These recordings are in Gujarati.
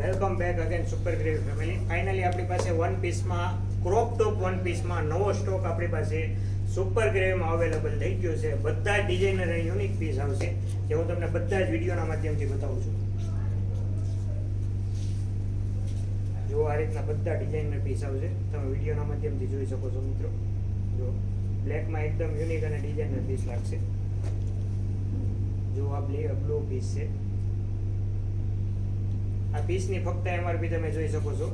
Welcome back again super gravy family. Finally આપણી પાસે વન પીસમાં ક્રોપ ટોપ વન પીસમાં નવો સ્ટોક આપણી પાસે સુપર ગ્રેવીમાં અવેલેબલ થઈ ગયો છે. બધા જ ડિઝાઇનર અને યુનિક પીસ આવશે જે હું તમને બધા જ વિડીયોના માધ્યમથી બતાવું છું. જો આ રીતના બધા ડિઝાઇનર પીસ આવશે, તમે વિડીયોના માધ્યમથી જોઈ શકો છો મિત્રો. જો બ્લેકમાં એકદમ યુનિક અને ડિઝાઇનર પીસ લાગશે. જો આ બ્લુ પીસ છે. આ પીસની ફક્ત એમઆરપી તમે જોઈ શકો છો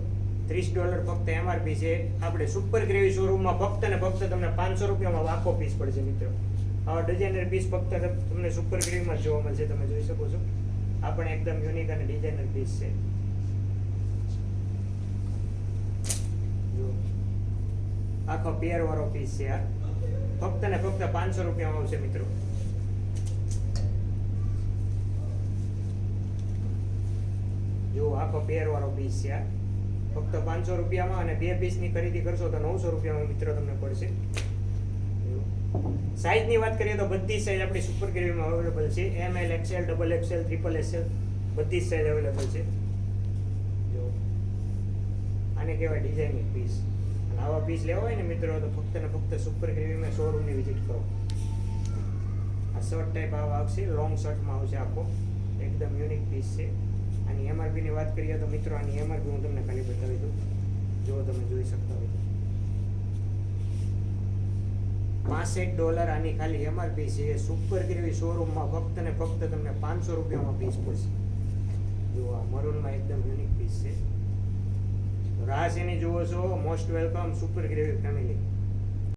$30 ફક્ત એમઆરપી છે. આપણે સુપર ગ્રેવી શોરૂમમાં ફક્ત ને ફક્ત તમને 500 રૂપિયામાં આખો પીસ પડશે મિત્રો. આવા ડિઝાઇનર પીસ ફક્ત તમને સુપર ગ્રેવીમાં જોવા મળશે, તમે જોઈ શકો છો. આ પણ એકદમ યુનિક અને ડિઝાઇનર પીસ છે. જો આખો પેર વાળો પીસ છે. આ ફક્ત ને ફક્ત 500 રૂપિયામાં આવશે મિત્રો. જો આખો પેર વાળો પીસ છે. આ ફક્ત 500 રૂપિયામાં, અને 2 પીસની ખરીદી કરશો તો 900 રૂપિયામાં મિત્રો તમને પડશે. સાઇઝની વાત કરીએ તો બધી સાઇઝ આપણી સુપર ગ્રેવીમાં અવેલેબલ છે. ML, XL, XXL, XXL બધી જ સાઇઝ અવેલેબલ છે. જો આને કહેવાય ડિઝાઇનિંગ પીસ. અને આવા પીસ લેવા હોય ને મિત્રો તો ફક્ત ને ફક્ત સુપર ગ્રેવીમાં શોરૂમની વિઝિટ કરો. આ શર્ટ ટાઈપ આવા આવશે, લોંગ શર્ટમાં આવશે આખો. એકદમ યુનિક પીસ છે. આની એમઆરપીની વાત કરીએ તો મિત્રો આની એમઆરપી હું તમને ખાલી બતાવી દઉં, જો તમે જોઈ શકતા હોય તો $65 આની ખાલી એમઆરપી છે. સુપર ગ્રેવી શોરૂમમાં ફક્ત ને ફક્ત તમને 500 રૂપિયામાં પીસ પડશે. જો આ મરૂનમાં એકદમ યુનિક પીસ છે. રાહ એની જુઓ છો. Most welcome super gravy family.